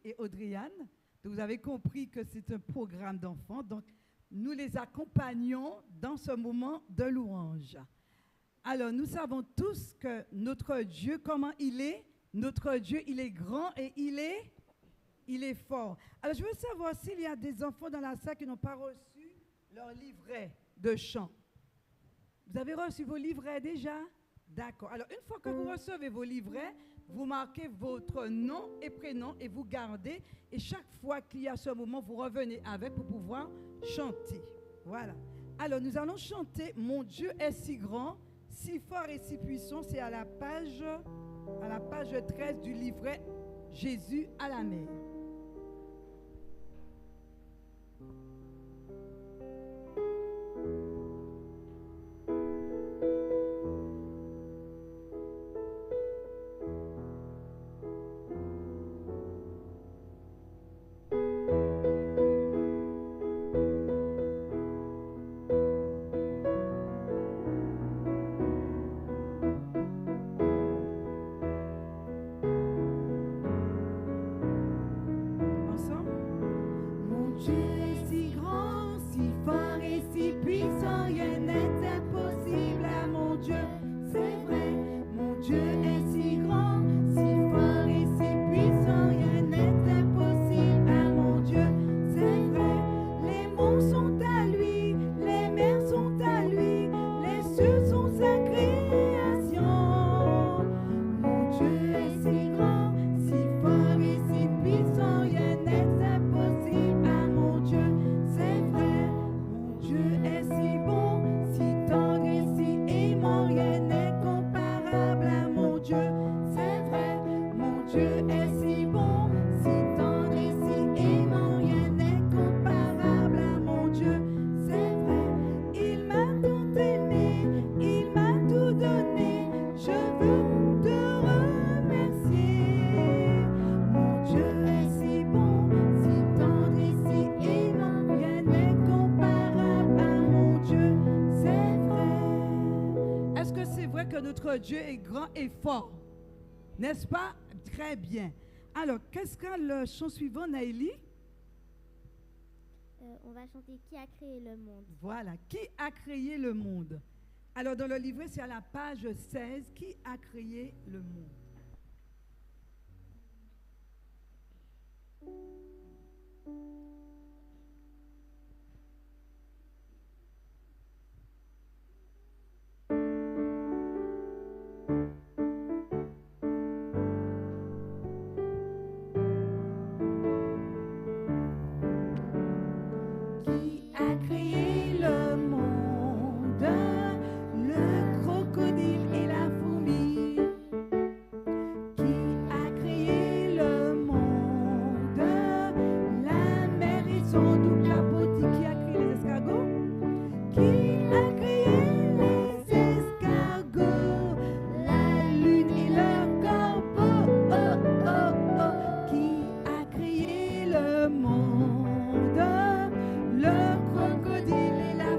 et Audriane. Donc, vous avez compris que c'est un programme d'enfants. Donc, nous les accompagnons dans ce moment de louange. Alors, nous savons tous que notre Dieu, comment il est? Notre Dieu, il est grand et il est fort. Alors, je veux savoir s'il y a des enfants dans la salle qui n'ont pas reçu leur livret de chant. Vous avez reçu vos livrets déjà? D'accord. Alors, une fois que vous recevez vos livrets, vous marquez votre nom et prénom et vous gardez. Et chaque fois qu'il y a ce moment, vous revenez avec pour pouvoir chanter. Voilà. Alors, nous allons chanter « Mon Dieu est si grand, si fort et si puissant ». C'est à la page 13 du livret « Jésus à la mer ». Dieu est grand et fort. N'est-ce pas? Très bien. Alors, qu'est-ce que le chant suivant, Naïli? On va chanter « Qui a créé le monde ?» Voilà. Qui a créé le monde? Alors, dans le livret, c'est à la page 16. Qui a créé le monde? Le crocodile et la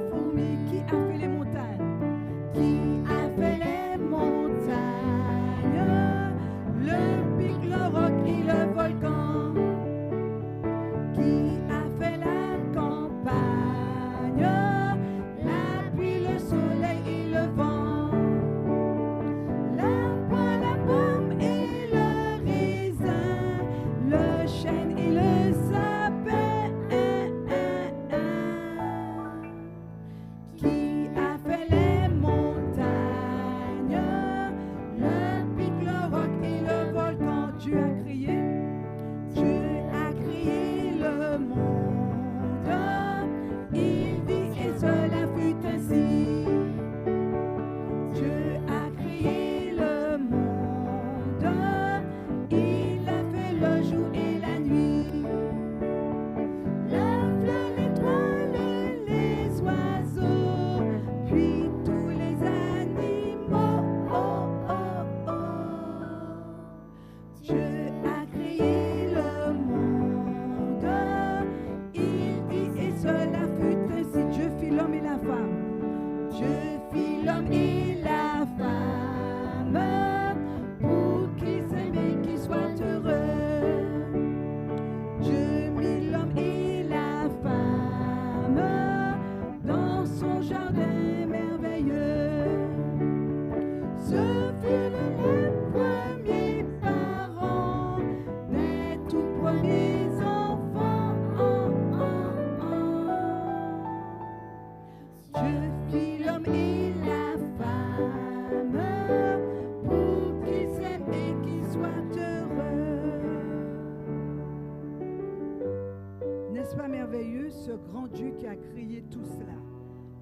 a créé tout cela.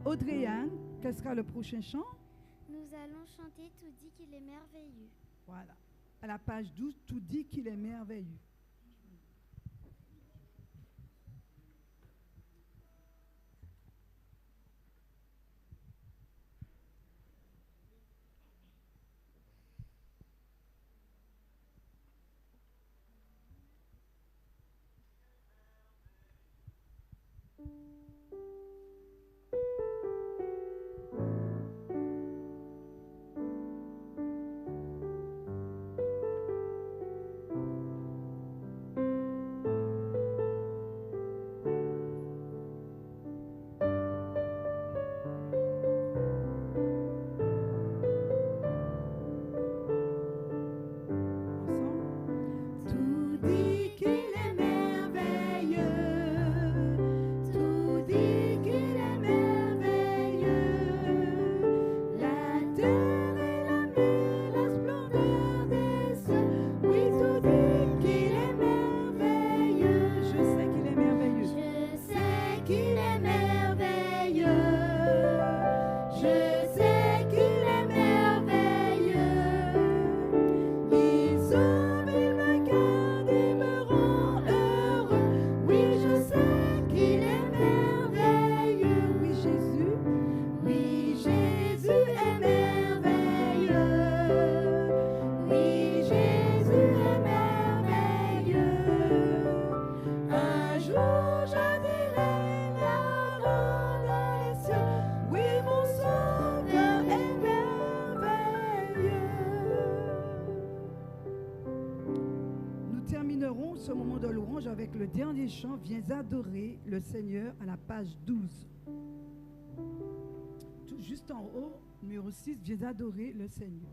Audrey-Anne, quel sera le prochain chant? Nous allons chanter Tout dit qu'il est merveilleux. Voilà. À la page 12, tout dit qu'il est merveilleux. Ce moment de louange avec le dernier chant, Viens adorer le Seigneur, à la page 12. Tout juste en haut, numéro 6, Viens adorer le Seigneur.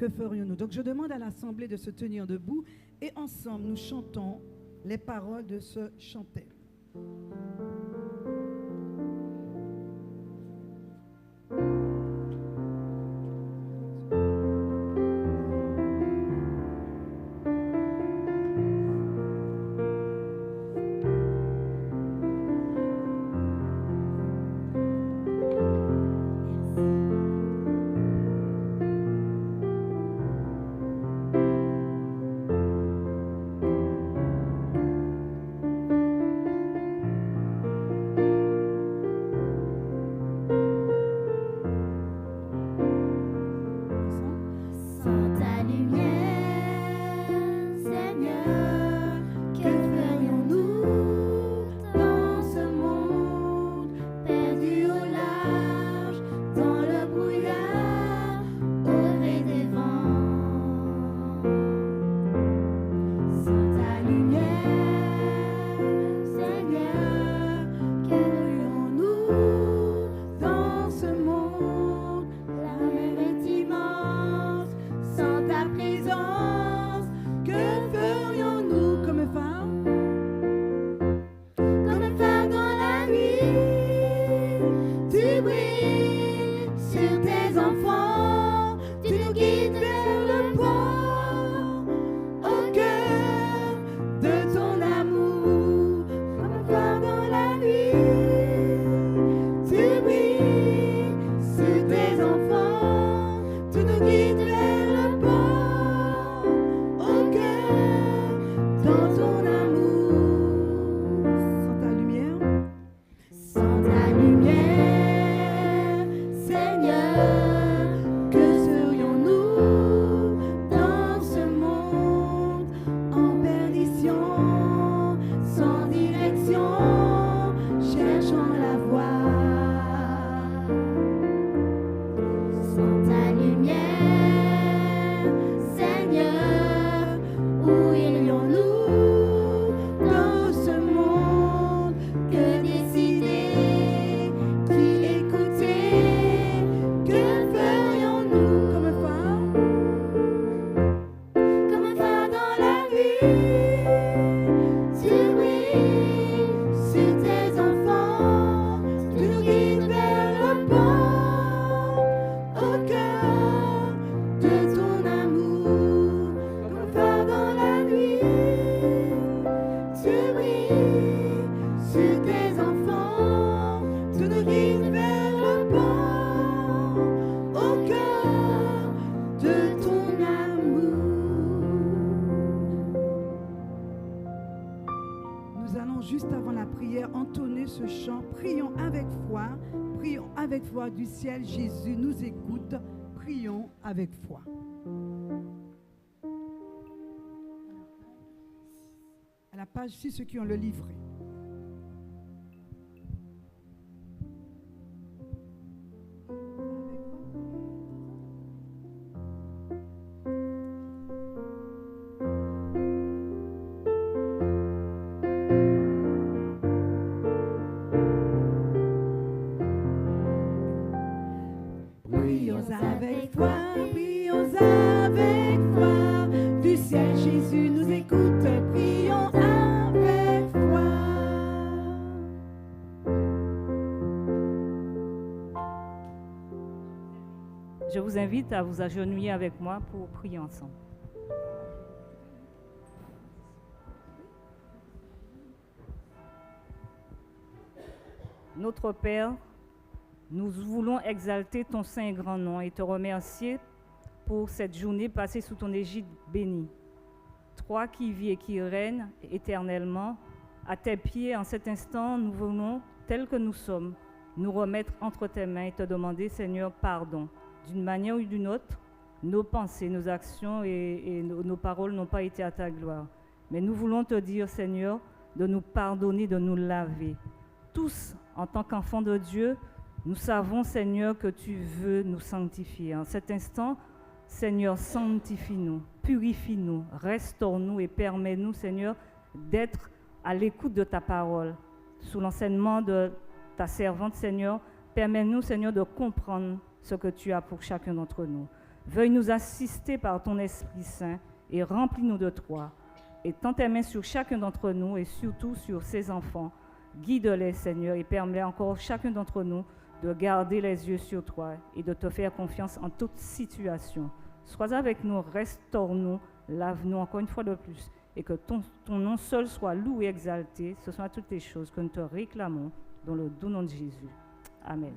Que ferions-nous? Donc je demande à l'Assemblée de se tenir debout et ensemble nous chantons les paroles de ce chanteur. dans ta lumière, Seigneur. Où irions-nous dans ce monde? Que décider? Qui écouter? Que ferions-nous Comme un phare, comme un phare dans la nuit? Tu brilles sur tes enfants, tu nous guides vers le bon, au cœur de ton amour. Comme un phare dans la nuit, tu brilles sur tes enfants, tu nous guides vers le bon, au cœur de ton amour. nous allons juste avant la prière entonner ce chant. Prions avec foi du ciel. Jésus nous écoute. Prions avec foi. À la page 6, ceux qui ont le livret. Prions avec foi, prions avec foi. Du ciel, Jésus nous écoute. Prions avec foi. Je vous invite à vous agenouiller avec moi pour prier ensemble. Notre Père, nous voulons exalter ton saint et grand nom et te remercier pour cette journée passée sous ton égide bénie. Toi qui vis et qui règnes éternellement, à tes pieds en cet instant, nous voulons, tels que nous sommes, nous remettre entre tes mains et te demander, Seigneur, pardon. D'une manière ou d'une autre, nos pensées, nos actions et nos paroles n'ont pas été à ta gloire. Mais nous voulons te dire, Seigneur, de nous pardonner, de nous laver. Tous, en tant qu'enfants de Dieu, nous savons, Seigneur, que tu veux nous sanctifier. En cet instant, Seigneur, sanctifie-nous, purifie-nous, restaure-nous et permets-nous, Seigneur, d'être à l'écoute de ta parole. Sous l'enseignement de ta servante, Seigneur, permets-nous, Seigneur, de comprendre ce que tu as pour chacun d'entre nous. Veuille nous assister par ton Esprit Saint et remplis-nous de toi. Et tends tes mains sur chacun d'entre nous et surtout sur ces enfants. Guide-les, Seigneur, et permets encore chacun d'entre nous de garder les yeux sur toi et de te faire confiance en toute situation. Sois avec nous, restaure-nous, lave-nous encore une fois de plus et que ton nom seul soit loué et exalté. Ce sont toutes les choses que nous te réclamons dans le doux nom de Jésus. Amen.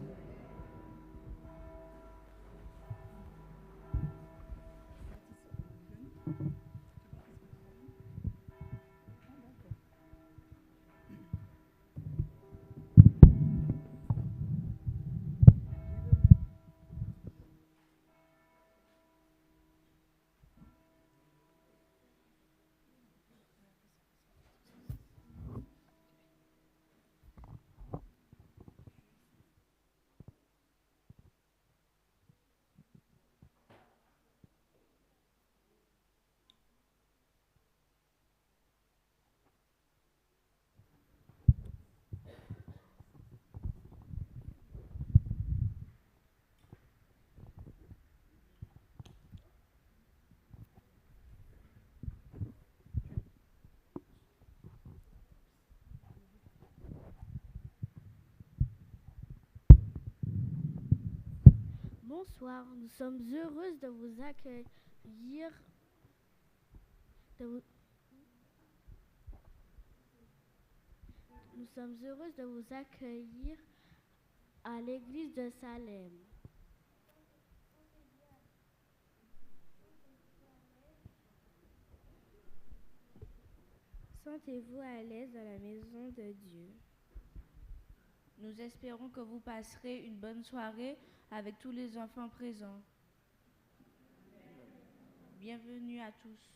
Bonsoir, nous sommes heureuses de vous accueillir. Nous sommes heureuses de vous accueillir à l'église de Salem. Sentez-vous à l'aise dans la maison de Dieu. Nous espérons que vous passerez une bonne soirée avec tous les enfants présents. Bienvenue à tous.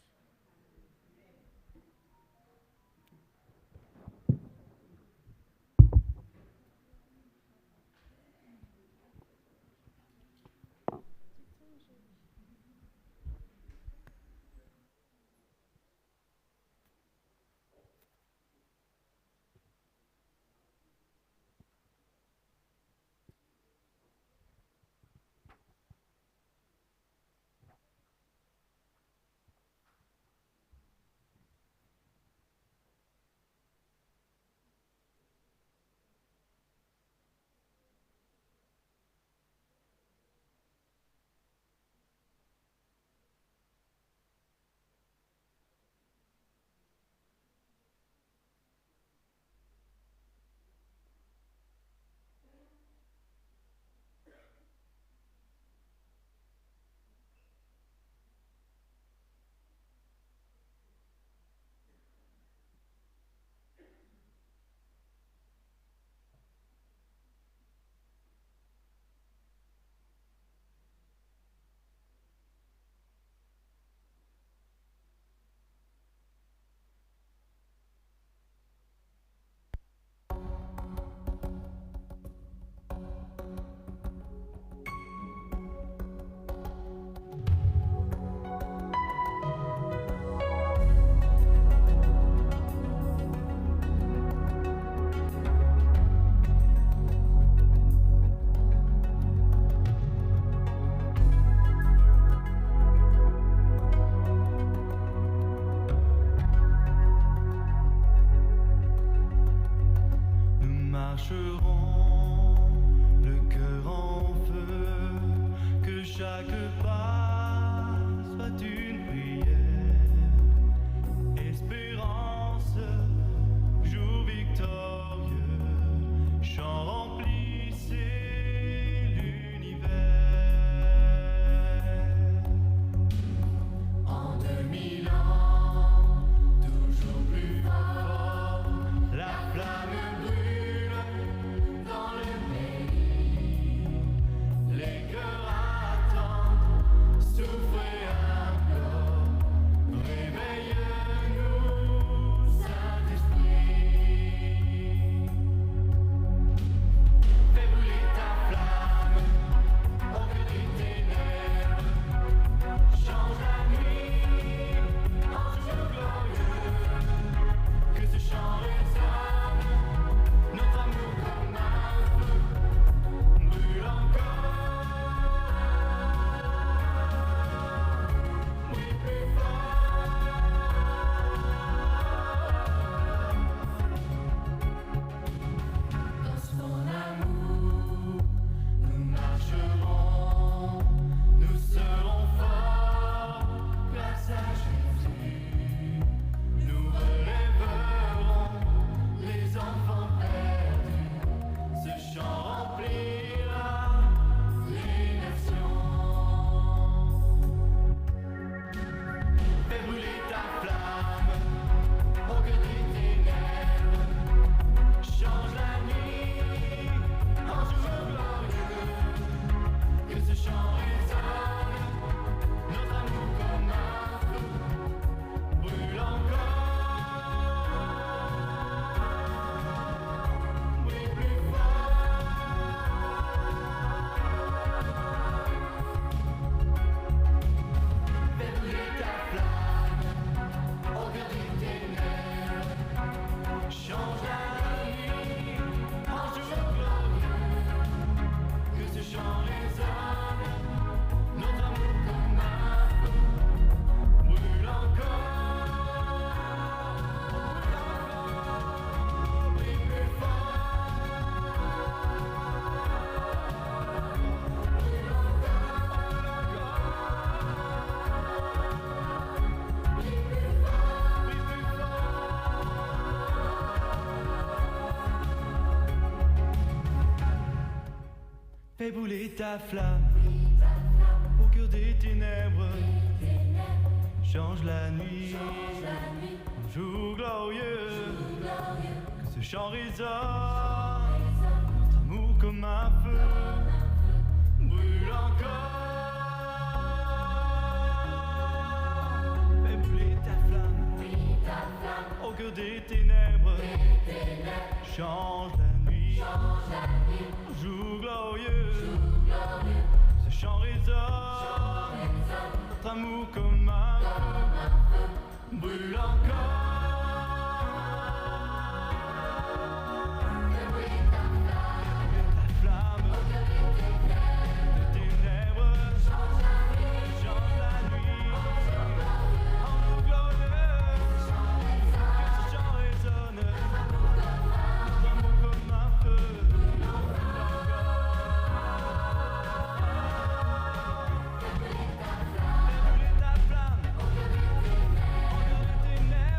chaque pas soit une prière. Espérance, jour victorieux, chant remplissez l'univers. En 2000 ans, toujours plus fort, la flamme brûle dans le pays. Les cœurs attendent, souffrez implorent, réveille-nous, Saint-Esprit. Fais brûler ta flamme, au cœur des ténèbres, change la nuit en jour glorieux, que ce chant résonne, notre amour comme un feu brûle encore, brille plus fort. Dans son amour, nous marcherons, nous serons forts, grâce à Jésus. Nous relèverons les enfants perdus, ce chant remplira les nations. Fais brûler ta flamme, au cœur des ténèbres, change la nuit en jour glorieux, que ce chant résonne, notre amour comme un feu brûle encore, brille plus fort. Fais brûler ta flamme, au cœur des ténèbres, change la nuit en jour glorieux, que ce chant résonne, notre amour comme un feu brûle encore, brille plus fort. Fais brûler ta flamme, au cœur des ténèbres, change la nuit en jour glorieux, que ce chant résonne, notre amour comme un feu brûle encore. Fais brûler ta flamme, au cœur des ténèbres, change la nuit en jour glorieux, ce chant résonne, notre amour comme un feu brûle encore. Fais brûler ta flamme, de ténèbres, change la nuit en jour glorieux, que ce chant résonne, notre amour comme un feu brûle encore. Fais brûler ta flamme, au cœur des ténèbres,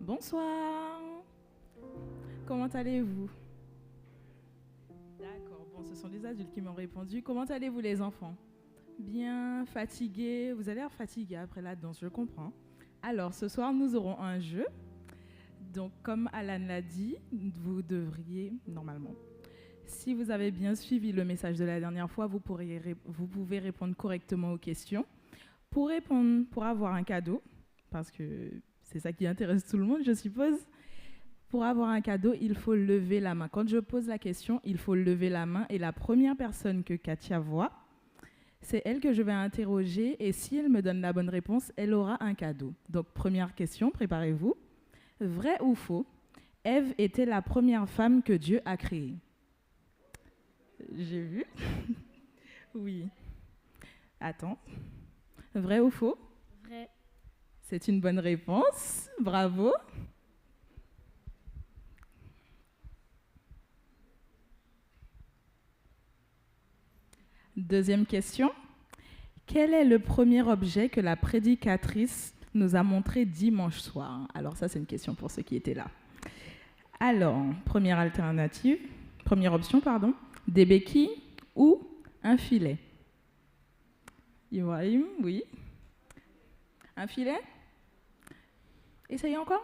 Bonsoir. Comment allez-vous? D'accord, bon, ce sont les adultes qui m'ont répondu. Comment allez-vous les enfants? Bien, fatigués. Vous avez l'air fatigués après la danse, je comprends. Alors, ce soir, nous aurons un jeu. Donc, comme Alan l'a dit, vous devriez, normalement, si vous avez bien suivi le message de la dernière fois, vous pouvez répondre correctement aux questions. Pour répondre, pour avoir un cadeau, parce que c'est ça qui intéresse tout le monde, je suppose. Pour avoir un cadeau, il faut lever la main. Quand je pose la question, il faut lever la main. Et la première personne que Katia voit, c'est elle que je vais interroger. Et si elle me donne la bonne réponse, elle aura un cadeau. Donc, première question, préparez-vous. Vrai ou faux? Ève était la première femme que Dieu a créée. J'ai vu. Oui. Attends. Vrai ou faux? Vrai. C'est une bonne réponse. Bravo. Deuxième question. Quel est le premier objet que la prédicatrice nous a montré dimanche soir? Alors ça, c'est une question pour ceux qui étaient là. Alors, première option, des béquilles ou un filet? Ibrahim, oui. Un filet? Essayez encore.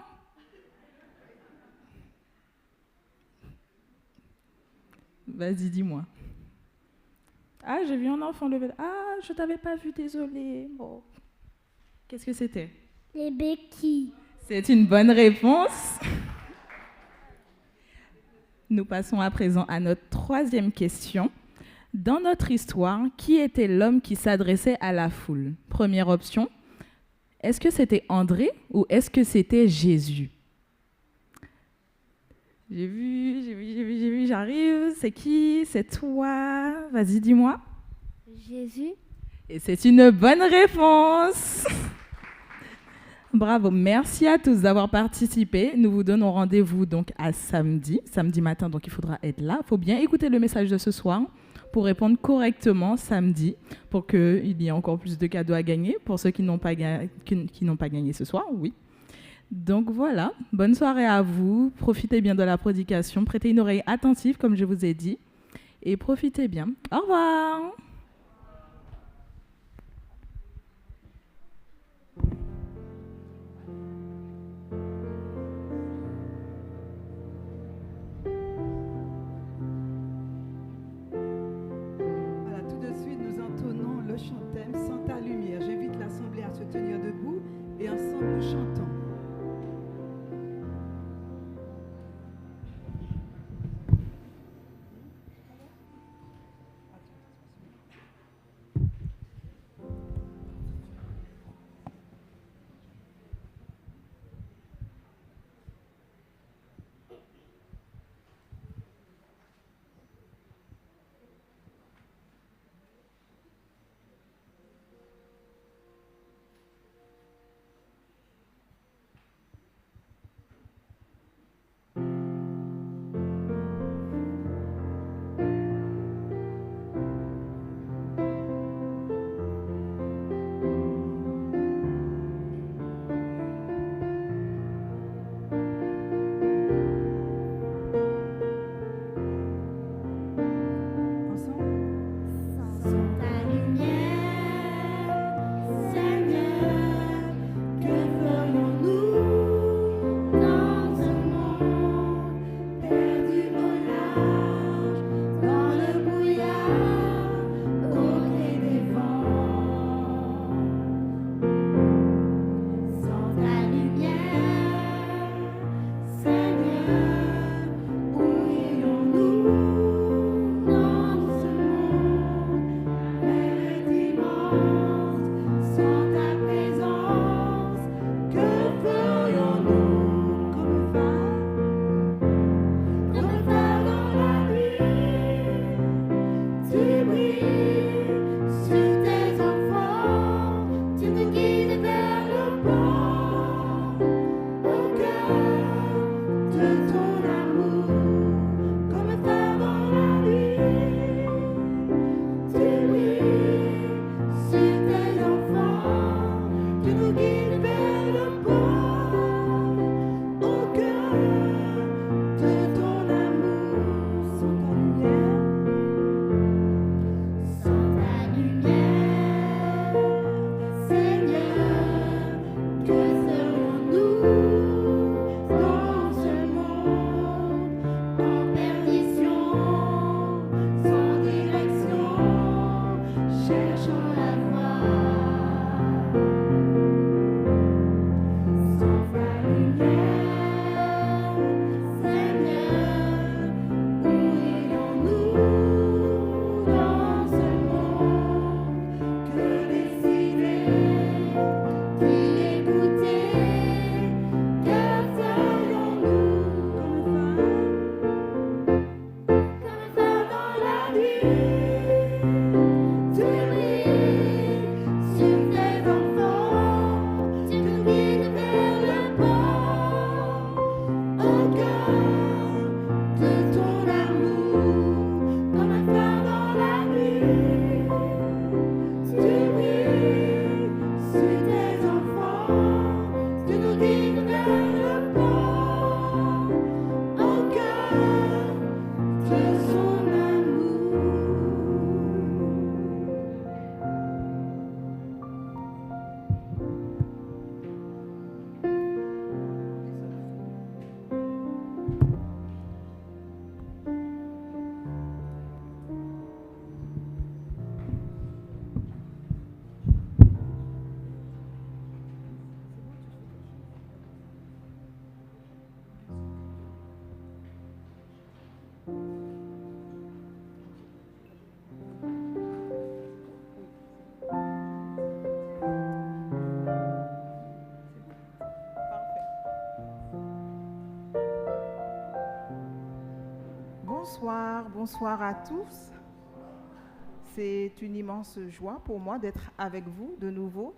Vas-y, dis-moi. Ah, j'ai vu un enfant lever. Ah, je t'avais pas vu, désolé. Bon. Qu'est-ce que c'était? Les béquilles. C'est une bonne réponse. Nous passons à présent à notre troisième question. Dans notre histoire, qui était l'homme qui s'adressait à la foule? Première option, est-ce que c'était André ou est-ce que c'était Jésus? J'ai vu, j'arrive. C'est qui? C'est toi? Vas-y, dis-moi. Jésus. Et c'est une bonne réponse. Bravo, merci à tous d'avoir participé. Nous vous donnons rendez-vous donc à samedi matin, donc il faudra être là. Il faut bien écouter le message de ce soir pour répondre correctement samedi, pour qu'il y ait encore plus de cadeaux à gagner pour ceux qui n'ont pas gagné ce soir, oui. Donc voilà, bonne soirée à vous, profitez bien de la prédication, prêtez une oreille attentive comme je vous ai dit, et profitez bien. Au revoir. Voilà, tout de suite, nous entonnons le chantème Sans ta lumière. J'invite l'Assemblée à se tenir debout et ensemble nous chantons. bonsoir à tous. C'est une immense joie pour moi d'être avec vous de nouveau.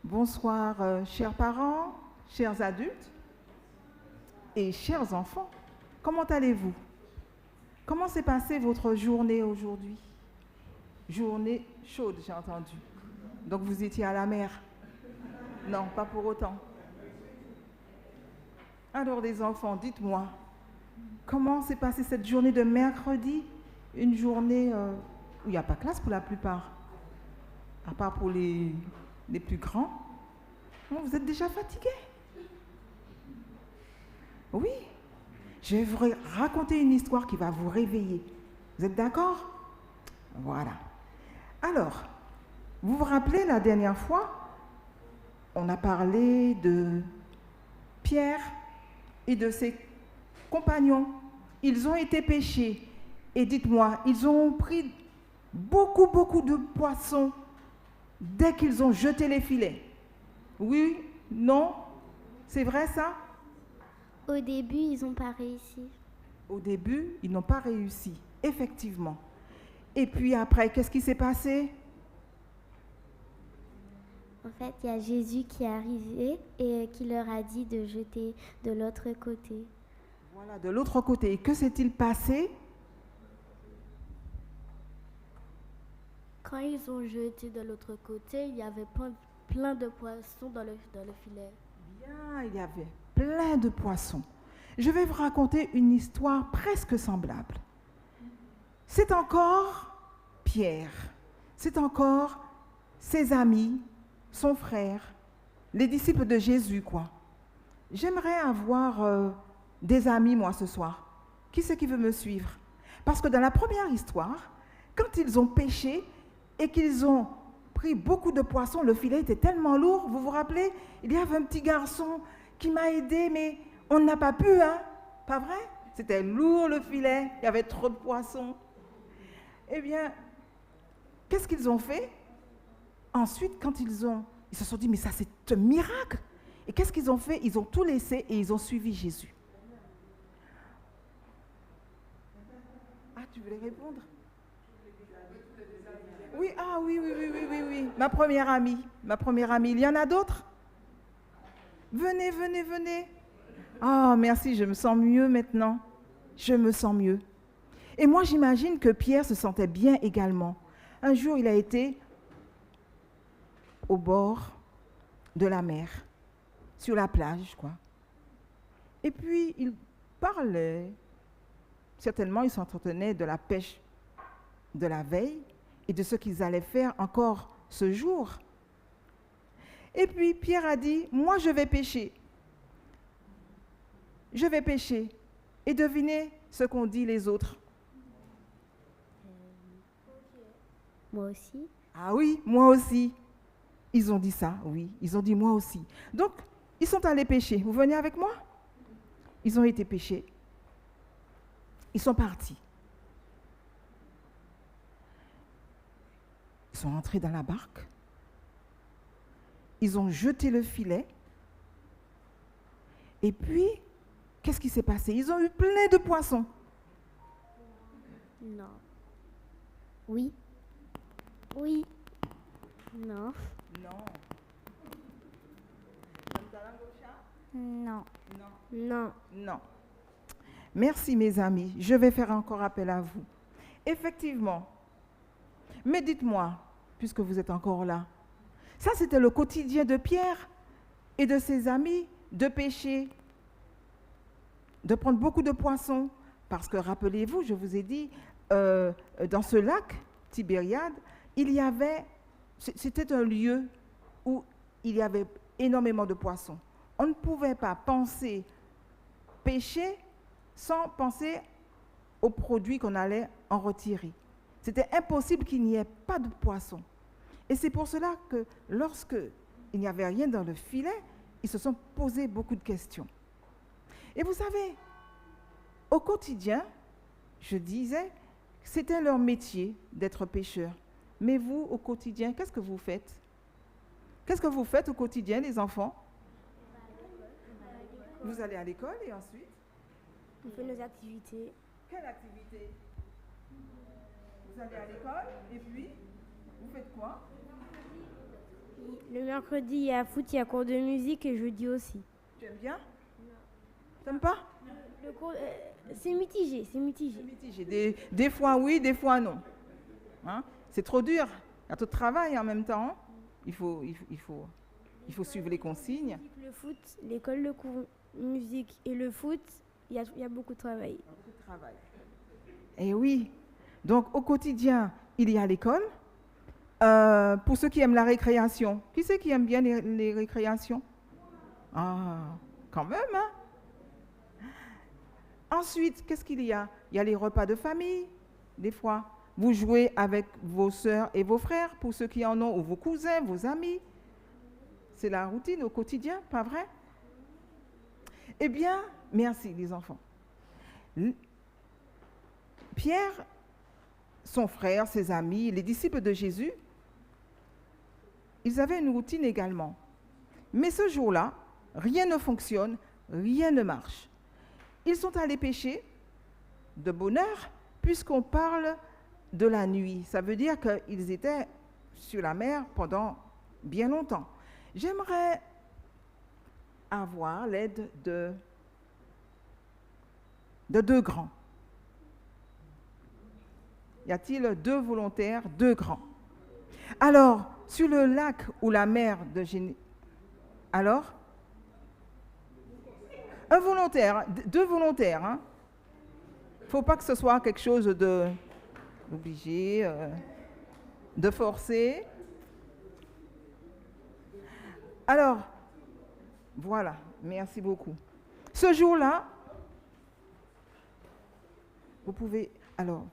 Bonsoir, chers parents, chers adultes et chers enfants. Comment allez-vous? Comment s'est passée votre journée aujourd'hui? Journée chaude, j'ai entendu. Donc vous étiez à la mer? Non, pas pour autant. Alors les enfants, dites-moi, comment s'est passée cette journée de mercredi? Une journée où il n'y a pas classe pour la plupart, à part pour les plus grands. Non, vous êtes déjà fatigués? Oui, je vais vous raconter une histoire qui va vous réveiller. Vous êtes d'accord? Voilà. Alors, vous vous rappelez la dernière fois, on a parlé de Pierre et de ses compagnons. Ils ont été pêchés. Et dites-moi, ils ont pris beaucoup de poissons dès qu'ils ont jeté les filets. Oui? Non? C'est vrai ça? Au début, ils n'ont pas réussi. Au début, ils n'ont pas réussi, effectivement. Et puis après, qu'est-ce qui s'est passé? En fait, il y a Jésus qui est arrivé et qui leur a dit de jeter de l'autre côté. Voilà, de l'autre côté. Et que s'est-il passé? Quand ils ont jeté de l'autre côté, il y avait plein de poissons dans le filet. Bien, il y avait plein de poissons. Je vais vous raconter une histoire presque semblable. C'est encore Pierre, c'est encore ses amis, son frère, les disciples de Jésus, quoi. J'aimerais avoir des amis, moi, ce soir. Qui c'est qui veut me suivre? Parce que dans la première histoire, quand ils ont pêché et qu'ils ont pris beaucoup de poissons, le filet était tellement lourd, vous vous rappelez? Il y avait un petit garçon qui m'a aidé, mais on n'a pas pu, hein? Pas vrai? C'était lourd le filet, il y avait trop de poissons. Eh bien, qu'est-ce qu'ils ont fait? Ensuite, quand ils se sont dit, mais ça c'est un miracle. Et qu'est-ce qu'ils ont fait? Ils ont tout laissé et ils ont suivi Jésus. Ah, tu voulais répondre? Oui, ah oui. Ma première amie. Il y en a d'autres? Venez. Ah, merci, je me sens mieux maintenant. Je me sens mieux. Et moi, j'imagine que Pierre se sentait bien également. Un jour, il a été au bord de la mer, sur la plage, quoi. Et puis, il parlait. Certainement, il s'entretenait de la pêche de la veille et de ce qu'ils allaient faire encore ce jour. Et puis, Pierre a dit, moi, je vais pêcher. Je vais pêcher. Et devinez ce qu'ont dit les autres. Moi aussi. Ah oui, moi aussi. Ils ont dit ça, oui. Ils ont dit moi aussi. Donc, ils sont allés pêcher. Vous venez avec moi? Ils ont été pêcher. Ils sont partis. Ils sont entrés dans la barque. Ils ont jeté le filet. Et puis, qu'est-ce qui s'est passé? Ils ont eu plein de poissons. Non. Oui. Oui. Non. Non. Non. Non. Non. Merci mes amis. Je vais faire encore appel à vous. Effectivement. Mais dites-moi, puisque vous êtes encore là, ça c'était le quotidien de Pierre et de ses amis, de pêcher, de prendre beaucoup de poissons. Parce que rappelez-vous, je vous ai dit, dans ce lac Tibériade, c'était un lieu où il y avait énormément de poissons. On ne pouvait pas penser pêcher sans penser aux produits qu'on allait en retirer. C'était impossible qu'il n'y ait pas de poissons. Et c'est pour cela que lorsqu'il n'y avait rien dans le filet, ils se sont posés beaucoup de questions. Et vous savez, au quotidien, je disais, c'était leur métier d'être pêcheurs. Mais vous, au quotidien, qu'est-ce que vous faites? Qu'est-ce que vous faites au quotidien, les enfants? Vous allez à l'école et ensuite? On fait nos activités. Quelle activité? Vous allez à l'école et puis vous faites quoi? Le mercredi, il y a foot, il y a cours de musique et jeudi aussi. Tu aimes bien? T'aimes pas? Le cours, c'est mitigé, c'est mitigé. C'est mitigé. Des fois oui, des fois non. Hein? C'est trop dur. Il y a trop de travail en même temps. Il faut suivre les consignes. Le foot, l'école, le cours musique et le foot, il y a beaucoup de travail. Et oui. Donc au quotidien, il y a l'école. Pour ceux qui aiment la récréation, qui c'est qui aime bien les récréations? Ah, quand même, hein? Ensuite, qu'est-ce qu'il y a? Il y a les repas de famille, des fois. Vous jouez avec vos sœurs et vos frères, pour ceux qui en ont, ou vos cousins, vos amis. C'est la routine au quotidien, pas vrai? Eh bien, merci les enfants. Pierre, son frère, ses amis, les disciples de Jésus, ils avaient une routine également. Mais ce jour-là, rien ne fonctionne, rien ne marche. Ils sont allés pêcher de bonne heure, puisqu'on parle de la nuit. Ça veut dire qu'ils étaient sur la mer pendant bien longtemps. J'aimerais avoir l'aide de deux grands. Y a-t-il 2 volontaires, 2 grands? Alors, sur le lac ou la mer de Géné... Alors? Un volontaire, 2 volontaires. Hein? Faut pas que ce soit quelque chose de obligé, de forcé. Alors, voilà, merci beaucoup. Ce jour-là, vous pouvez... Alors...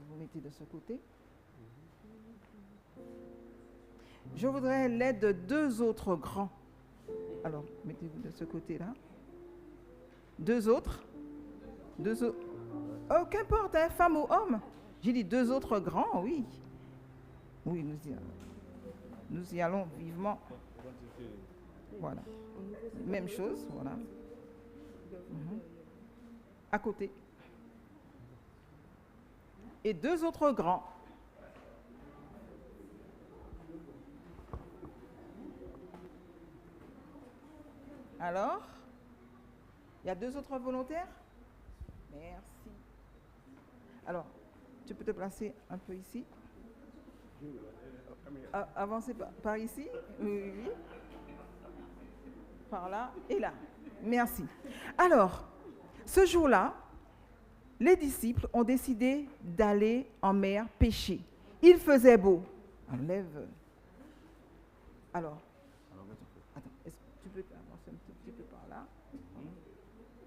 Vous mettez de ce côté. Je voudrais l'aide de 2 autres grands. Alors, mettez-vous de ce côté-là. 2 autres. Oh, qu'importe, hein, femme ou homme. J'ai dit 2 autres grands, oui. Oui, nous y allons vivement. Voilà. Même chose, voilà. À côté. Et 2 autres grands. Alors, il y a 2 autres volontaires? Merci. Alors, tu peux te placer un peu ici? Avancez par ici? Oui. Par là et là. Merci. Alors, ce jour-là, les disciples ont décidé d'aller en mer pêcher. Il faisait beau. Enlève. Alors, attends, est-ce que tu peux avancer un petit peu par là?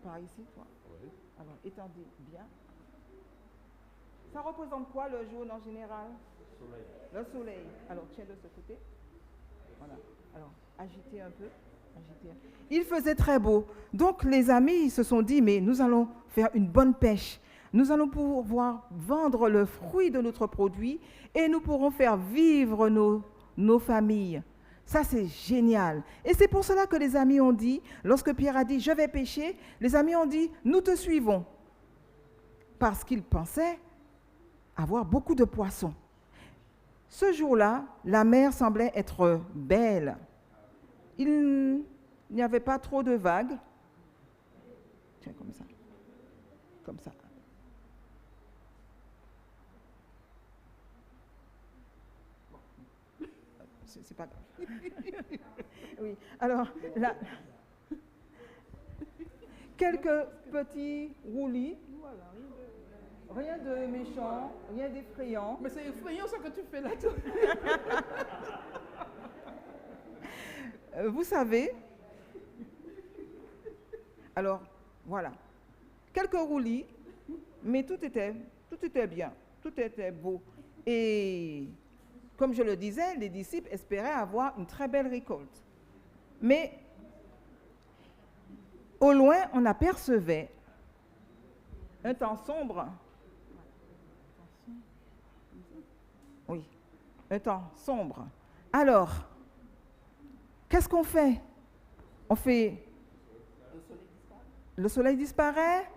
Par ici, toi? Oui. Alors, étendez bien. Ça représente quoi le jaune en général? Soleil. Le soleil. Alors, tiens de ce côté. Voilà. Alors, agitez un peu. Il faisait très beau. Donc les amis se sont dit, mais nous allons faire une bonne pêche. Nous allons pouvoir vendre le fruit de notre produit et nous pourrons faire vivre nos familles. Ça, c'est génial. Et c'est pour cela que les amis ont dit, lorsque Pierre a dit, je vais pêcher, les amis ont dit, nous te suivons. Parce qu'ils pensaient avoir beaucoup de poissons. Ce jour-là, la mer semblait être belle. Il n'y avait pas trop de vagues. Tiens, comme ça. Comme ça. C'est pas grave. Oui, alors, là, quelques petits roulis. Voilà, rien de méchant, rien d'effrayant. Mais c'est effrayant ce que tu fais là, toi. Vous savez, alors voilà, quelques roulis, mais tout était bien, tout était beau. Et comme je le disais, les disciples espéraient avoir une très belle récolte. Mais au loin, on apercevait un temps sombre. Oui, un temps sombre. Alors, qu'est-ce qu'on fait? On fait... Le soleil disparaît,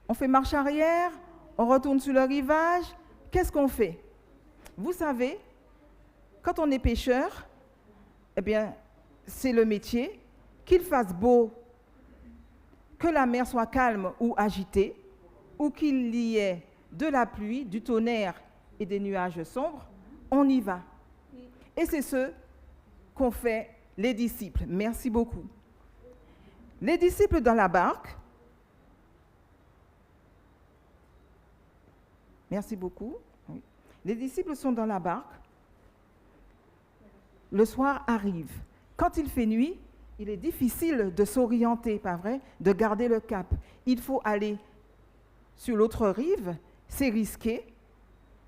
on fait marche arrière, on retourne sur le rivage. Qu'est-ce qu'on fait? Vous savez, quand on est pêcheur, eh bien, c'est le métier, qu'il fasse beau, que la mer soit calme ou agitée, ou qu'il y ait de la pluie, du tonnerre et des nuages sombres, on y va. Et c'est ce qu'ont fait les disciples. Merci beaucoup. Les disciples dans la barque, merci beaucoup. Oui. Les disciples sont dans la barque. Le soir arrive. Quand il fait nuit, il est difficile de s'orienter, pas vrai, de garder le cap. Il faut aller sur l'autre rive, c'est risqué,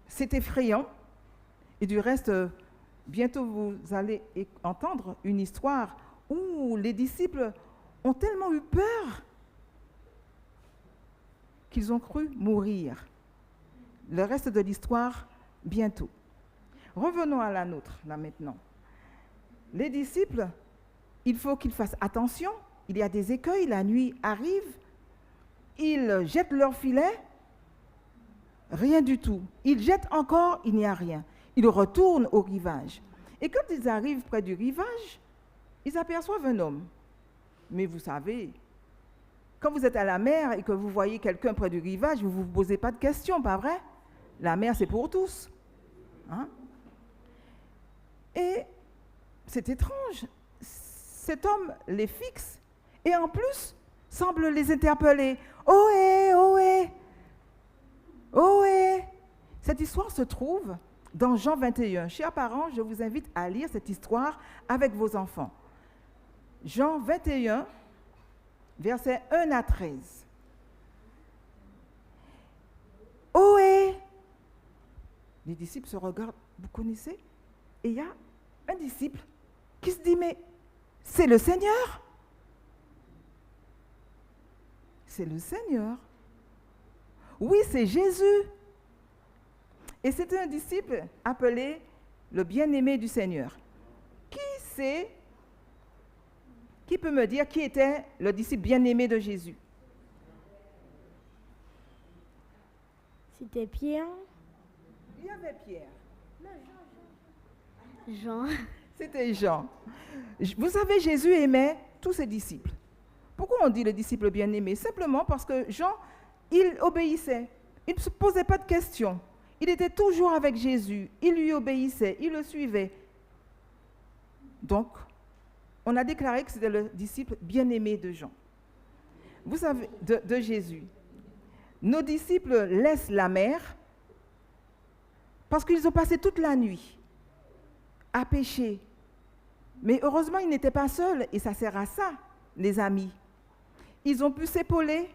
c'est effrayant. Et du reste, bientôt vous allez entendre une histoire où les disciples ont tellement eu peur qu'ils ont cru mourir. Le reste de l'histoire, bientôt. Revenons à la nôtre, là maintenant. Les disciples, il faut qu'ils fassent attention. Il y a des écueils, la nuit arrive. Ils jettent leur filet, rien du tout. Ils jettent encore, il n'y a rien. Ils retournent au rivage. Et quand ils arrivent près du rivage, ils aperçoivent un homme. Mais vous savez, quand vous êtes à la mer et que vous voyez quelqu'un près du rivage, vous ne vous posez pas de questions, pas vrai? La mer, c'est pour tous. Hein? Et c'est étrange. Cet homme les fixe et en plus semble les interpeller. Ohé, ohé, ohé. Cette histoire se trouve dans Jean 21. Chers parents, je vous invite à lire cette histoire avec vos enfants. Jean 21, versets 1 à 13. Ohé! Les disciples se regardent, vous connaissez? Et il y a un disciple qui se dit, mais c'est le Seigneur. C'est le Seigneur. Oui, c'est Jésus. Et c'était un disciple appelé le bien-aimé du Seigneur. Qui peut me dire qui était le disciple bien-aimé de Jésus? C'était Pierre. Il y avait Pierre. Jean. C'était Jean. Vous savez, Jésus aimait tous ses disciples. Pourquoi on dit le disciple bien-aimé? Simplement parce que Jean, il obéissait. Il ne se posait pas de questions. Il était toujours avec Jésus. Il lui obéissait. Il le suivait. Donc, on a déclaré que c'était le disciple bien-aimé de Jean. Vous savez, de Jésus. Nos disciples laissent la mer parce qu'ils ont passé toute la nuit à pêcher. Mais heureusement, ils n'étaient pas seuls et ça sert à ça, les amis. Ils ont pu s'épauler,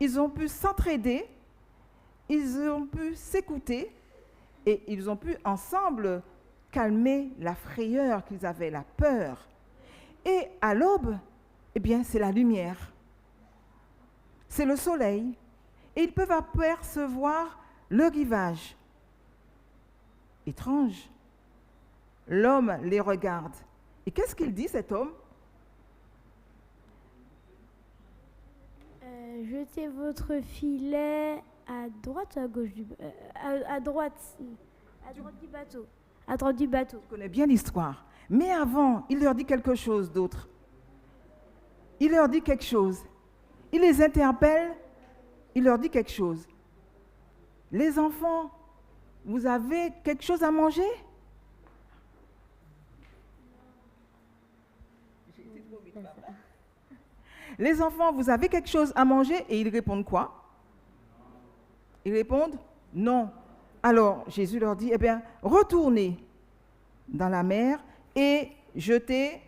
ils ont pu s'entraider, ils ont pu s'écouter et ils ont pu ensemble calmer la frayeur qu'ils avaient, la peur. Et à l'aube, eh bien, c'est la lumière. C'est le soleil. Et ils peuvent apercevoir le rivage. Étrange. L'homme les regarde. Et qu'est-ce qu'il dit, cet homme? Jetez votre filet à droite ou à gauche à droite du bateau. À droite du bateau. Je connais bien l'histoire. Mais avant, il leur dit quelque chose d'autre. Il leur dit quelque chose. Il les interpelle. Il leur dit quelque chose. Les enfants, vous avez quelque chose à manger? Les enfants, vous avez quelque chose à manger? Et ils répondent quoi? Ils répondent non. Alors Jésus leur dit, eh bien, retournez dans la mer et jetez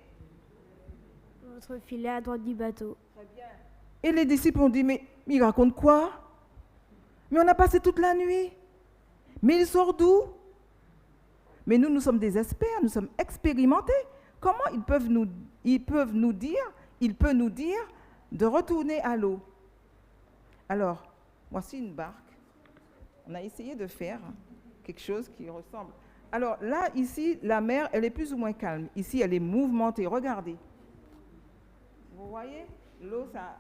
votre filet à droite du bateau. Très bien. Et les disciples ont dit, mais il raconte quoi? Mais on a passé toute la nuit. Mais il sort d'où? Mais nous sommes des experts, nous sommes expérimentés. Comment il peut nous dire de retourner à l'eau? Alors, voici une barque. On a essayé de faire quelque chose qui ressemble. Alors là, ici, la mer, elle est plus ou moins calme. Ici, elle est mouvementée. Regardez. Vous voyez, l'eau, ça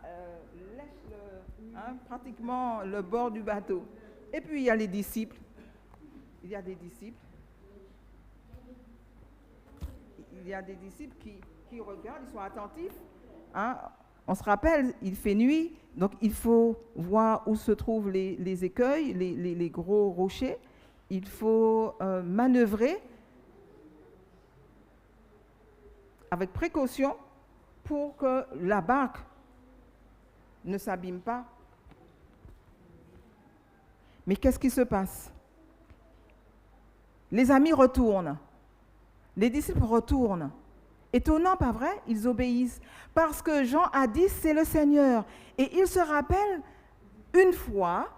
lèche pratiquement le bord du bateau. Et puis, il y a les disciples. Il y a des disciples. Il y a des disciples qui regardent, ils sont attentifs. Hein. On se rappelle, il fait nuit, donc il faut voir où se trouvent les écueils, les gros rochers. Il faut manœuvrer avec précaution pour que la barque ne s'abîme pas. Mais qu'est-ce qui se passe? Les amis retournent. Les disciples retournent. Étonnant, pas vrai? Ils obéissent. Parce que Jean a dit, c'est le Seigneur. Et ils se rappellent, une fois,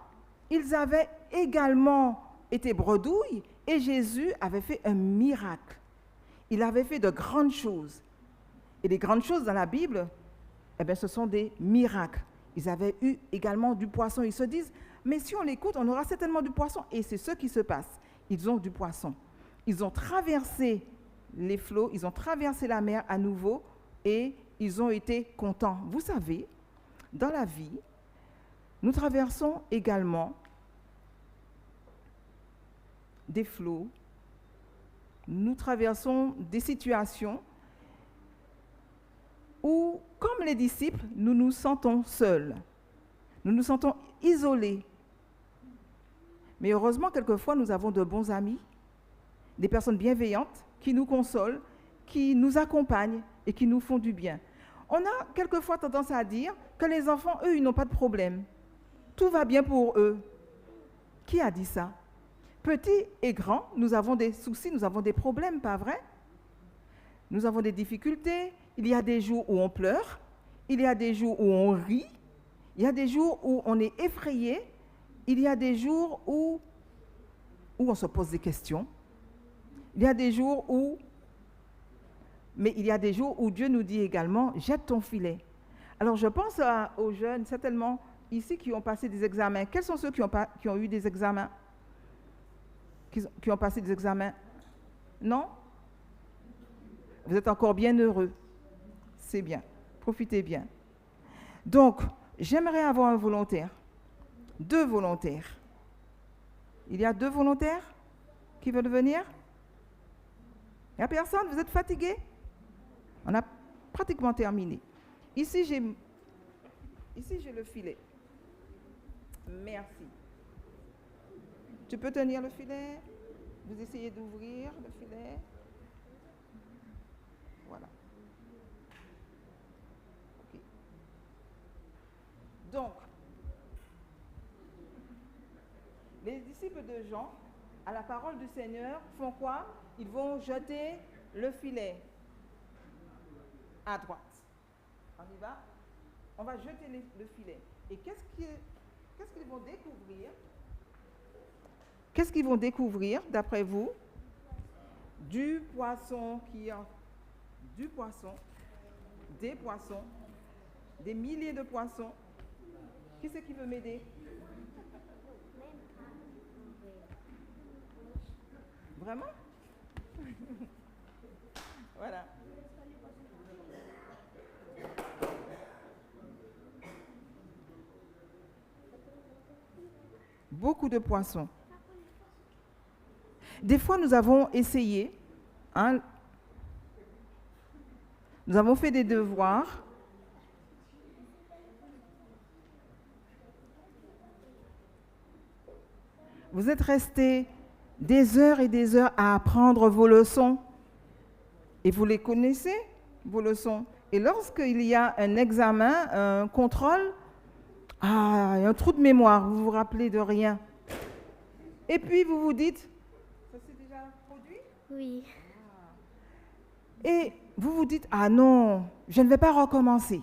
ils avaient également été bredouilles et Jésus avait fait un miracle. Il avait fait de grandes choses. Et les grandes choses dans la Bible, eh bien, ce sont des miracles. Ils avaient eu également du poisson. Ils se disent, mais si on l'écoute, on aura certainement du poisson. Et c'est ce qui se passe. Ils ont du poisson. Ils ont traversé les flots, ils ont traversé la mer à nouveau et ils ont été contents. Vous savez, dans la vie, nous traversons également des flots, nous traversons des situations où, comme les disciples, nous nous sentons seuls, nous nous sentons isolés. Mais heureusement, quelquefois, nous avons de bons amis, des personnes bienveillantes qui nous consolent, qui nous accompagnent et qui nous font du bien. On a quelquefois tendance à dire que les enfants, eux, ils n'ont pas de problème. Tout va bien pour eux. Qui a dit ça? Petits et grands, nous avons des soucis, nous avons des problèmes, pas vrai? Nous avons des difficultés. Il y a des jours où on pleure, il y a des jours où on rit, il y a des jours où on est effrayé, il y a des jours où on se pose des questions. Il y a des jours où, mais il y a des jours où Dieu nous dit également, jette ton filet. Alors je pense aux jeunes, certainement ici, qui ont passé des examens. Quels sont ceux qui ont eu des examens? Qui ont passé des examens? Non? Vous êtes encore bien heureux. C'est bien. Profitez bien. Donc, j'aimerais avoir un volontaire. 2 volontaires. Il y a 2 volontaires qui veulent venir? Il n'y a personne? Vous êtes fatigué? On a pratiquement terminé. Ici, j'ai le filet. Merci. Tu peux tenir le filet? Vous essayez d'ouvrir le filet? Voilà. Okay. Donc, les disciples de Jean, à la parole du Seigneur, font quoi? Ils vont jeter le filet à droite. On y va? On va jeter le filet. Et qu'est-ce qu'ils vont découvrir? Qu'est-ce qu'ils vont découvrir, d'après vous? Du poisson, des poissons, des milliers de poissons. Qui c'est qui veut m'aider? Vraiment? Voilà. Beaucoup de poissons. Des fois, nous avons essayé, nous avons fait des devoirs. Vous êtes restés des heures et des heures à apprendre vos leçons. Et vous les connaissez, vos leçons. Et lorsqu'il y a un examen, un contrôle, il y a un trou de mémoire, vous vous rappelez de rien. Et puis vous vous dites, ça s'est déjà produit? Oui. Et vous vous dites, ah non, je ne vais pas recommencer.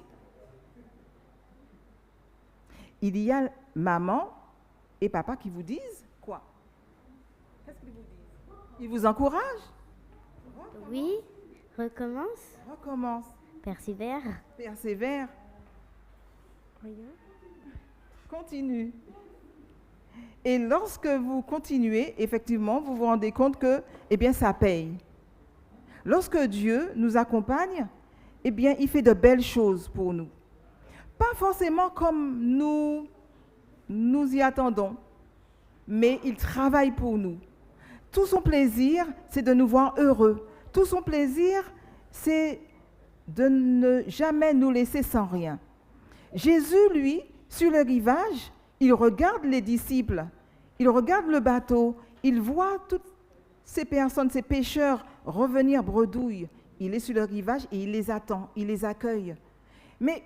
Il y a maman et papa qui vous disent quoi? Qu'est-ce qu'ils vous disent? Ils vous encouragent? Oui. Recommence. Recommence. Persévère. Persévère. Rien. Continue. Et lorsque vous continuez, effectivement, vous vous rendez compte que, eh bien, ça paye. Lorsque Dieu nous accompagne, eh bien, il fait de belles choses pour nous. Pas forcément comme nous y attendons, mais il travaille pour nous. Tout son plaisir, c'est de nous voir heureux. Tout son plaisir, c'est de ne jamais nous laisser sans rien. Jésus, lui, sur le rivage, il regarde les disciples, il regarde le bateau, il voit toutes ces personnes, ces pêcheurs revenir bredouille. Il est sur le rivage et il les attend, il les accueille. Mais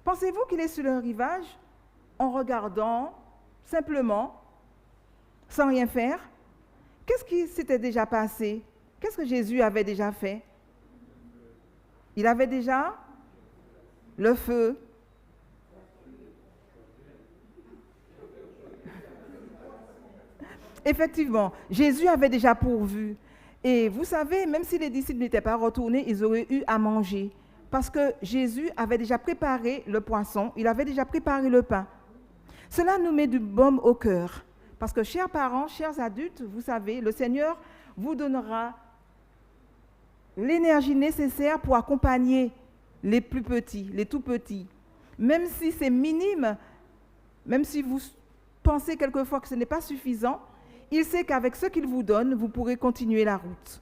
pensez-vous qu'il est sur le rivage en regardant simplement, sans rien faire? Qu'est-ce qui s'était déjà passé? Qu'est-ce que Jésus avait déjà fait? Il avait déjà le feu. Effectivement, Jésus avait déjà pourvu. Et vous savez, même si les disciples n'étaient pas retournés, ils auraient eu à manger. Parce que Jésus avait déjà préparé le poisson, il avait déjà préparé le pain. Cela nous met du baume au cœur. Parce que, chers parents, chers adultes, vous savez, le Seigneur vous donnera l'énergie nécessaire pour accompagner les plus petits, les tout petits. Même si c'est minime, même si vous pensez quelquefois que ce n'est pas suffisant, il sait qu'avec ce qu'il vous donne, vous pourrez continuer la route.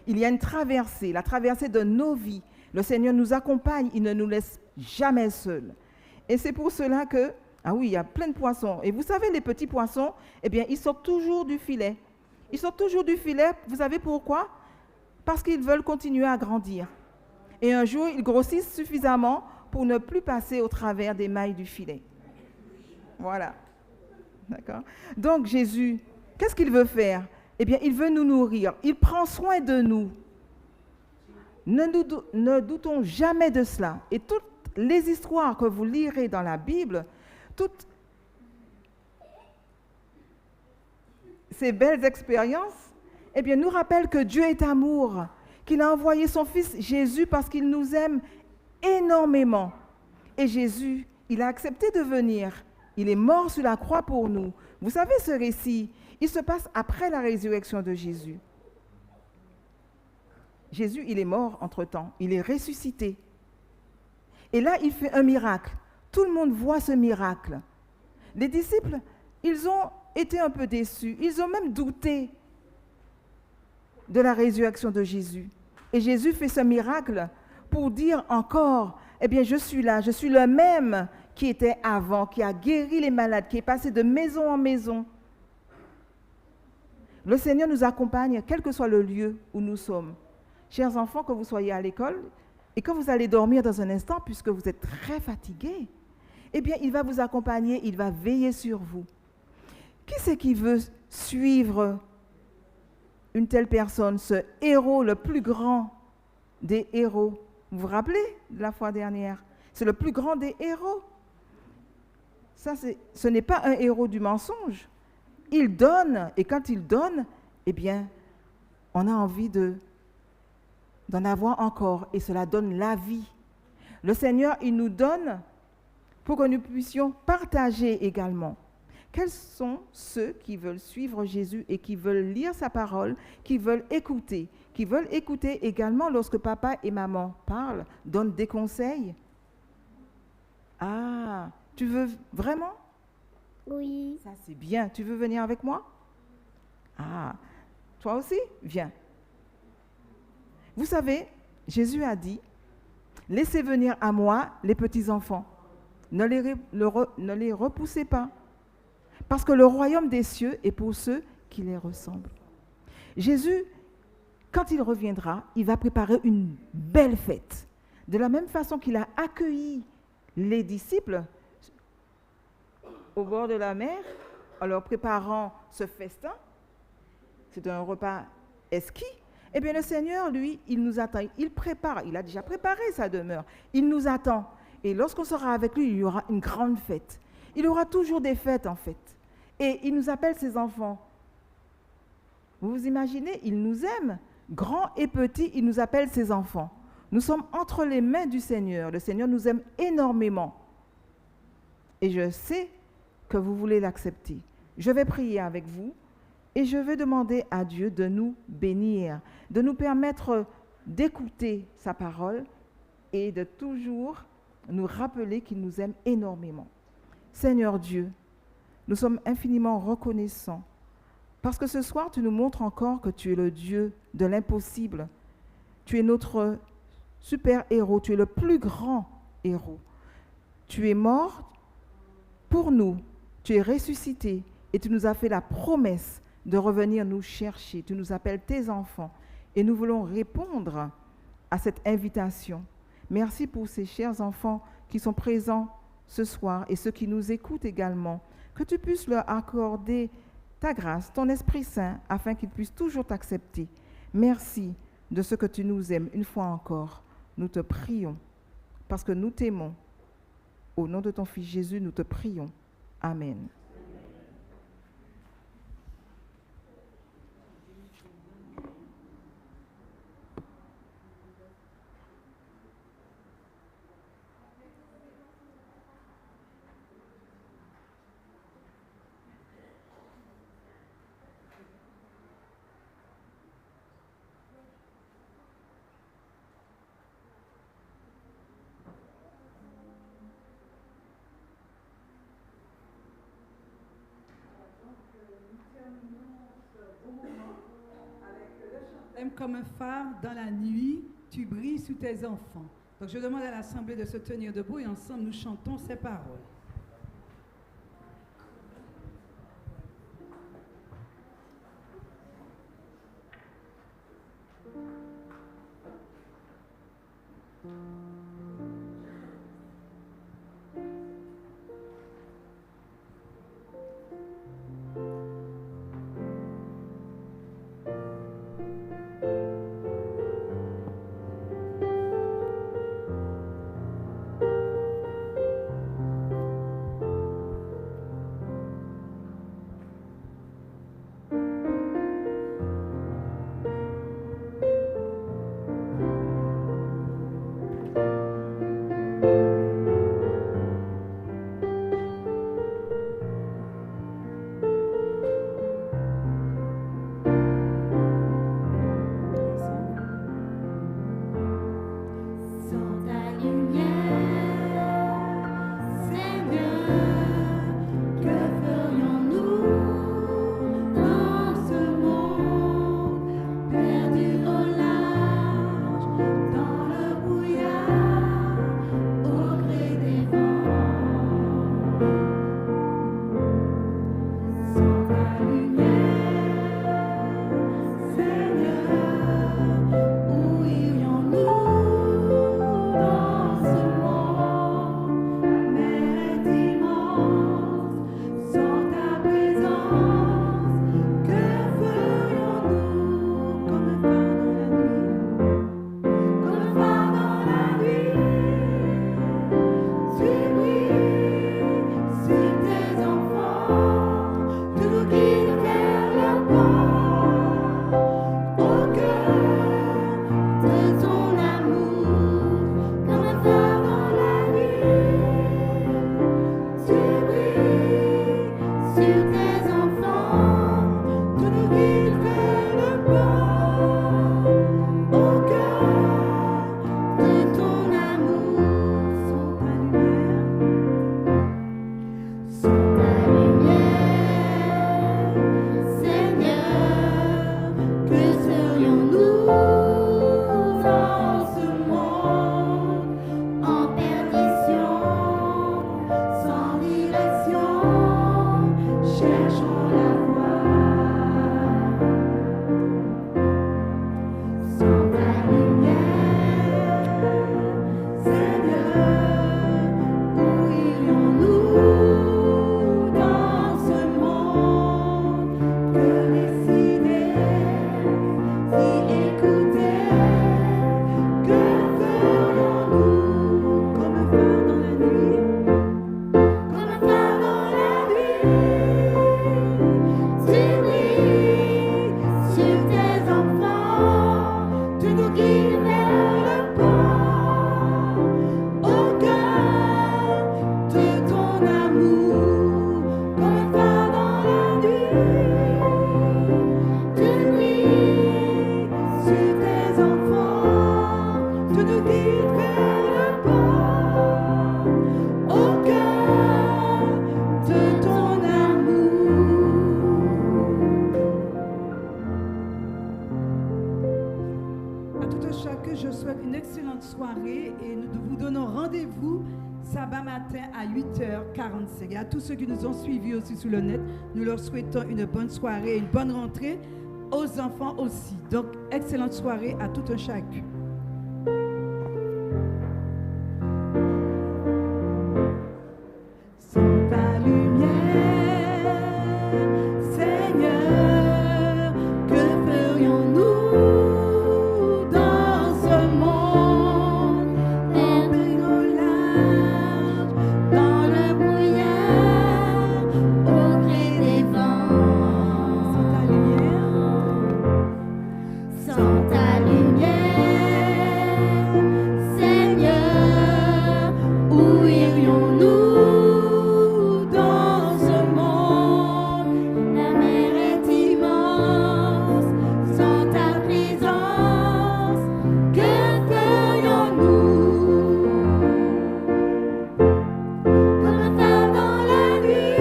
Il y a une traversée, la traversée de nos vies. Le Seigneur nous accompagne, il ne nous laisse jamais seuls. Et c'est pour cela que, ah oui, il y a plein de poissons. Et vous savez, les petits poissons, eh bien, ils sortent toujours du filet. Ils sortent toujours du filet, vous savez pourquoi? Parce qu'ils veulent continuer à grandir. Et un jour, ils grossissent suffisamment pour ne plus passer au travers des mailles du filet. Voilà. D'accord? Donc Jésus, qu'est-ce qu'il veut faire? Eh bien, il veut nous nourrir. Il prend soin de nous. Ne doutons jamais de cela. Et toutes les histoires que vous lirez dans la Bible, toutes ces belles expériences, eh bien, nous rappellent que Dieu est amour, qu'il a envoyé son Fils Jésus parce qu'il nous aime énormément. Et Jésus, il a accepté de venir. Il est mort sur la croix pour nous. Vous savez, ce récit, il se passe après la résurrection de Jésus. Jésus, il est mort entre-temps. Il est ressuscité. Et là, il fait un miracle. Tout le monde voit ce miracle. Les disciples, ils ont été un peu déçus. Ils ont même douté de la résurrection de Jésus. Et Jésus fait ce miracle pour dire encore, eh bien, je suis là, je suis le même qui était avant, qui a guéri les malades, qui est passé de maison en maison. Le Seigneur nous accompagne, quel que soit le lieu où nous sommes. Chers enfants, que vous soyez à l'école et que vous allez dormir dans un instant, puisque vous êtes très fatigués, eh bien, il va vous accompagner, il va veiller sur vous. Qui c'est qui veut suivre une telle personne, ce héros, le plus grand des héros? Vous vous rappelez de la fois dernière? C'est le plus grand des héros. Ça, ce n'est pas un héros du mensonge. Il donne, et quand il donne, eh bien, on a envie d'en avoir encore, et cela donne la vie. Le Seigneur, il nous donne pour que nous puissions partager également. Quels sont ceux qui veulent suivre Jésus et qui veulent lire sa parole, qui veulent écouter également lorsque papa et maman parlent, donnent des conseils? Ah, tu veux vraiment? Oui. Ça, c'est bien. Tu veux venir avec moi? Ah, toi aussi? Viens. Vous savez, Jésus a dit, « Laissez venir à moi les petits-enfants. Ne les repoussez pas. Parce que le royaume des cieux est pour ceux qui les ressemblent. » Jésus, quand il reviendra, il va préparer une belle fête. De la même façon qu'il a accueilli les disciples au bord de la mer, en leur préparant ce festin, c'est un repas exquis, eh bien le Seigneur, lui, il nous attend, il prépare, il a déjà préparé sa demeure, il nous attend. Et lorsqu'on sera avec lui, il y aura une grande fête. Il y aura toujours des fêtes en fait. Et il nous appelle ses enfants. Vous vous imaginez, il nous aime, grand et petit, il nous appelle ses enfants. Nous sommes entre les mains du Seigneur. Le Seigneur nous aime énormément. Et je sais que vous voulez l'accepter. Je vais prier avec vous et je vais demander à Dieu de nous bénir, de nous permettre d'écouter sa parole et de toujours nous rappeler qu'il nous aime énormément. Seigneur Dieu, nous sommes infiniment reconnaissants parce que ce soir, tu nous montres encore que tu es le Dieu de l'impossible. Tu es notre super-héros, tu es le plus grand héros. Tu es mort pour nous, tu es ressuscité et tu nous as fait la promesse de revenir nous chercher. Tu nous appelles tes enfants et nous voulons répondre à cette invitation. Merci pour ces chers enfants qui sont présents ce soir et ceux qui nous écoutent également. Que tu puisses leur accorder ta grâce, ton Esprit Saint, afin qu'ils puissent toujours t'accepter. Merci de ce que tu nous aimes une fois encore. Nous te prions parce que nous t'aimons. Au nom de ton Fils Jésus, nous te prions. Amen. Comme un phare dans la nuit, tu brilles sous tes enfants. Donc je demande à l'Assemblée de se tenir debout et ensemble nous chantons ces paroles. Thank soirée et nous vous donnons rendez-vous sabbat matin à 8h45. Et à tous ceux qui nous ont suivis aussi sur le net, nous leur souhaitons une bonne soirée et une bonne rentrée, aux enfants aussi. Donc, excellente soirée à tout un chacun. Sans ta lumière, Seigneur, que ferions-nous dans ce monde? Tomber au large, dans le brouillard, au gré des vents. Sans ta lumière, Sans ta lumière, Seigneur, où irions-nous dans ce monde? La mer est immense, sans ta présence, que ferions-nous? Comme un phare dans la nuit,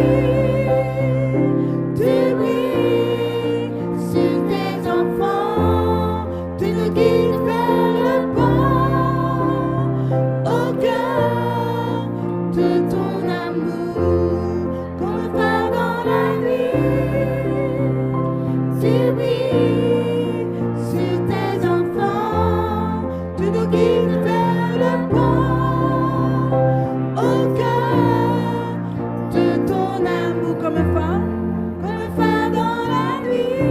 tu brilles sur tes enfants, tu nous guides vers le bon, au cœur de ton amour. Comme un phare dans la nuit, tu brilles sur tes enfants, tu nous guides vers le bon, au cœur de ton amour. comme un phare, Comme un phare dans la nuit,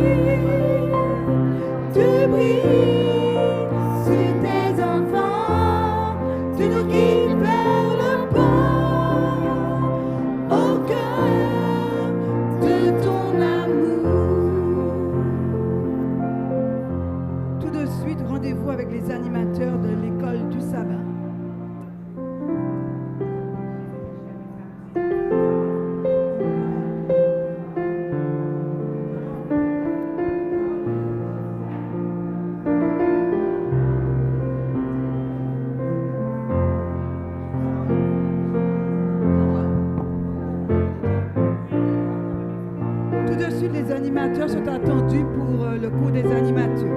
tu brilles sur tes enfants, tu nous guides vers le bon, au cœur de ton amour. tout de suite, rendez-vous avec les animateurs de l'école du sabbat. Tout de suite, les animateurs sont attendus pour le cours des animateurs.